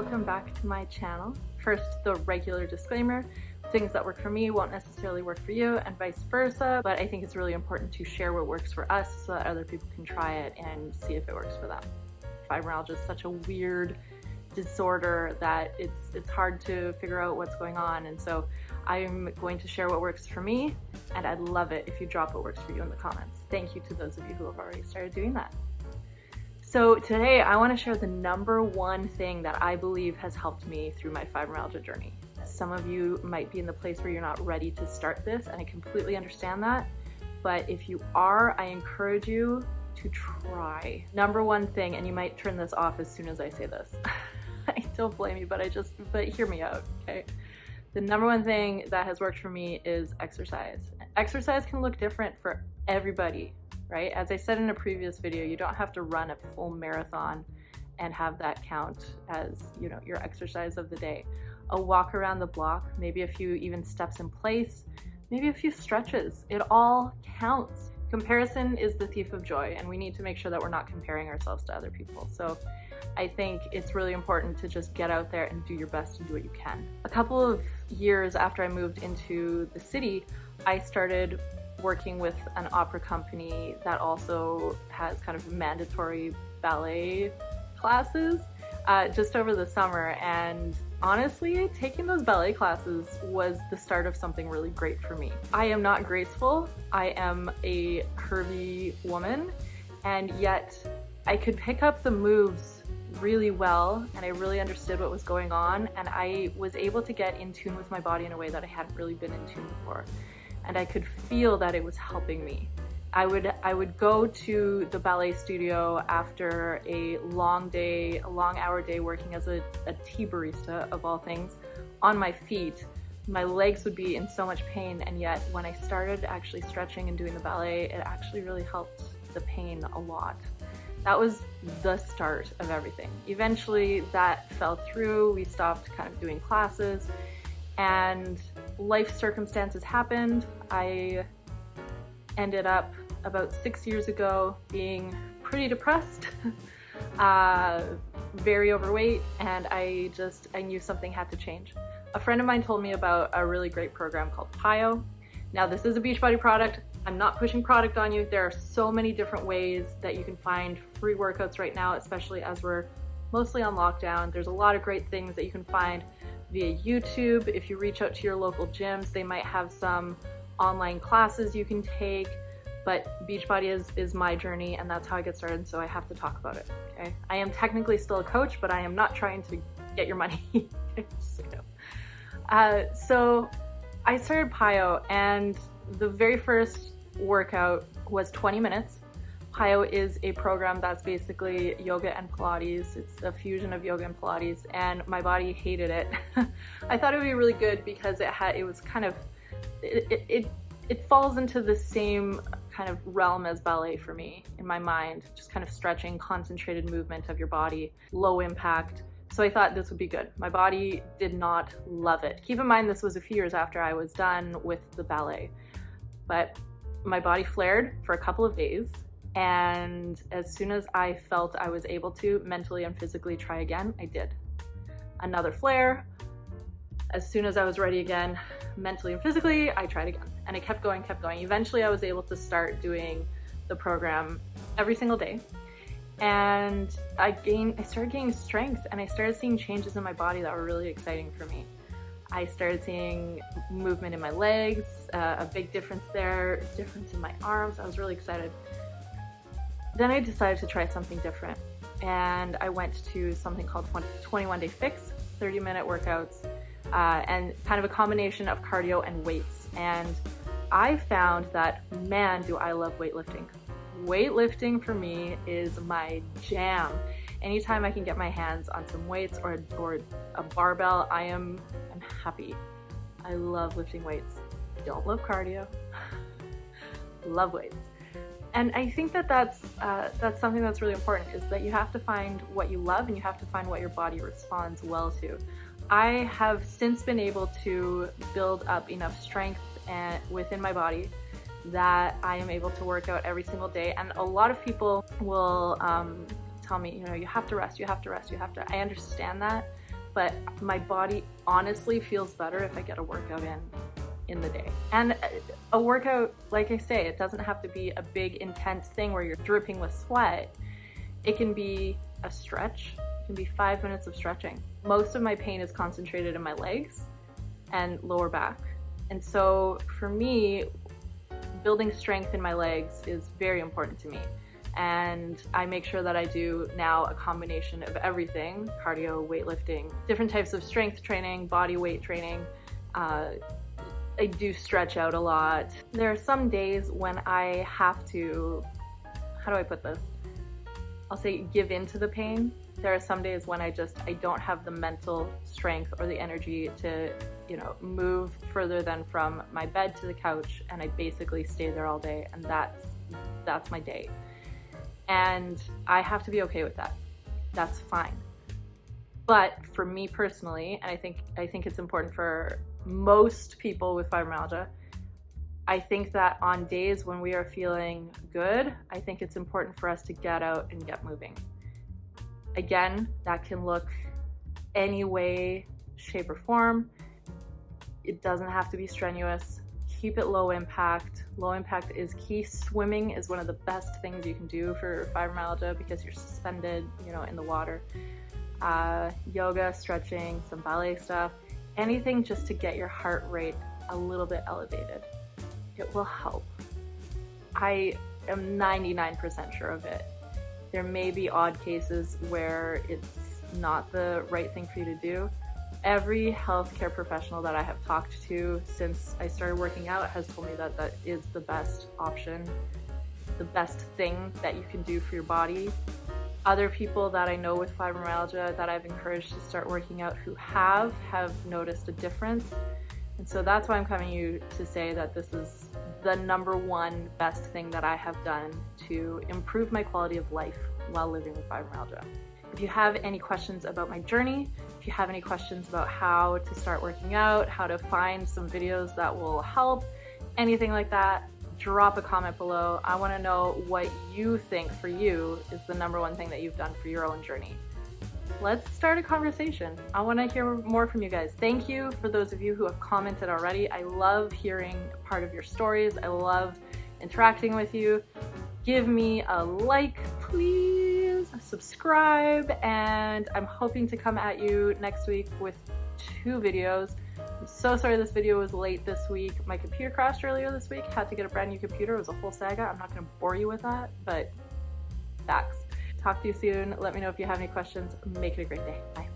welcome back to my channel. First, the regular disclaimer. Things that work for me won't necessarily work for you and vice versa, but I think it's really important to share what works for us so that other people can try it and see if it works for them. Fibromyalgia is such a weird disorder that it's hard to figure out what's going on, and so I'm going to share what works for me, and I'd love it if you drop what works for you in the comments. Thank you to those of you who have already started doing that. So today I want to share the number one thing that I believe has helped me through my fibromyalgia journey. Some of you might be in the place where you're not ready to start this, and I completely understand that, but if you are, I encourage you to try. Number one thing, and you might turn this off as soon as I say this. I don't blame you, but hear me out, okay? The number one thing that has worked for me is exercise. Exercise can look different for everybody, right? As I said in a previous video, you don't have to run a full marathon and have that count as, you know, your exercise of the day. A walk around the block, maybe a few even steps in place, maybe a few stretches. It all counts. Comparison is the thief of joy, and we need to make sure that we're not comparing ourselves to other people. So I think it's really important to just get out there and do your best and do what you can. A couple of years after I moved into the city, I started working with an opera company that also has kind of mandatory ballet classes just over the summer, and honestly, taking those ballet classes was the start of something really great for me. I am not graceful, I am a curvy woman, and yet I could pick up the moves really well, and I really understood what was going on, and I was able to get in tune with my body in a way that I hadn't really been in tune before. And I could feel that it was helping me. I would go to the ballet studio after a long hour day working as a tea barista, of all things, on my feet. My legs would be in so much pain, and yet when I started actually stretching and doing the ballet, it actually really helped the pain a lot. That was the start of everything. Eventually that fell through, we stopped kind of doing classes, and life circumstances happened. I ended up about 6 years ago being pretty depressed, very overweight, and I knew something had to change. A friend of mine told me about a really great program called Piyo. Now, this is a Beachbody product. I'm not pushing product on you. There are so many different ways that you can find free workouts right now, especially as we're mostly on lockdown. There's a lot of great things that you can find via YouTube. If you reach out to your local gyms, they might have some online classes you can take, but Beachbody is my journey, and that's how I get started, so I have to talk about it, okay? I am technically still a coach, but I am not trying to get your money. So, you know. So I started Piyo, and the very first workout was 20 minutes. Piyo is a program that's basically yoga and Pilates. It's a fusion of yoga and Pilates, and my body hated it. I thought it would be really good because it falls into the same kind of realm as ballet for me in my mind, just kind of stretching, concentrated movement of your body, low impact. So I thought this would be good. My body did not love it. Keep in mind, this was a few years after I was done with the ballet, but my body flared for a couple of days. And as soon as I felt I was able to mentally and physically try again, I did. Another flare. As soon as I was ready again, mentally and physically, I tried again. And I kept going. Eventually I was able to start doing the program every single day. And I started gaining strength, and I started seeing changes in my body that were really exciting for me. I started seeing movement in my legs, a big difference there, difference in my arms. I was really excited. Then I decided to try something different, and I went to something called 21 Day Fix, 30-minute workouts, and kind of a combination of cardio and weights. And I found that, man, do I love weightlifting. Weightlifting for me is my jam. Anytime I can get my hands on some weights or a barbell, I'm happy. I love lifting weights. Don't love cardio. Love weights. And I think that's something that's really important, is that you have to find what you love, and you have to find what your body responds well to. I have since been able to build up enough strength within my body that I am able to work out every single day. And a lot of people will tell me, you know, you have to rest, you have to rest, you have to. I understand that, but my body honestly feels better if I get a workout in the day. And a workout, like I say, it doesn't have to be a big intense thing where you're dripping with sweat. It can be a stretch. It can be 5 minutes of stretching. Most of my pain is concentrated in my legs and lower back. And so for me, building strength in my legs is very important to me. And I make sure that I do now a combination of everything: cardio, weightlifting, different types of strength training, body weight training. I do stretch out a lot. There are some days when I have to, how do I put this? I'll say give in to the pain. There are some days when I don't have the mental strength or the energy to, move further than from my bed to the couch, and I basically stay there all day, and that's my day. And I have to be okay with that. That's fine. But for me personally, and I think it's important for most people with fibromyalgia, I think that on days when we are feeling good, I think it's important for us to get out and get moving. Again, that can look any way, shape, or form. It doesn't have to be strenuous. Keep it low impact. Low impact is key. Swimming is one of the best things you can do for fibromyalgia because you're suspended, in the water. Yoga, stretching, some ballet stuff, anything just to get your heart rate a little bit elevated. It will help. I am 99% sure of it. There may be odd cases where it's not the right thing for you to do. Every healthcare professional that I have talked to since I started working out has told me that that is the best option, the best thing that you can do for your body. Other people that I know with fibromyalgia that I've encouraged to start working out who have noticed a difference. And so that's why I'm coming to you to say that this is the number one best thing that I have done to improve my quality of life while living with fibromyalgia. If you have any questions about my journey, if you have any questions about how to start working out, how to find some videos that will help, anything like that, drop a comment below. I want to know what you think for you is the number one thing that you've done for your own journey. Let's start a conversation. I want to hear more from you guys. Thank you for those of you who have commented already. I love hearing part of your stories. I love interacting with you. Give me a like, please, subscribe, and I'm hoping to come at you next week with 2 videos. I'm so sorry this video was late this week. My computer crashed earlier this week. Had to get a brand new computer. It was a whole saga. I'm not going to bore you with that, but facts. Talk to you soon. Let me know if you have any questions. Make it a great day. Bye.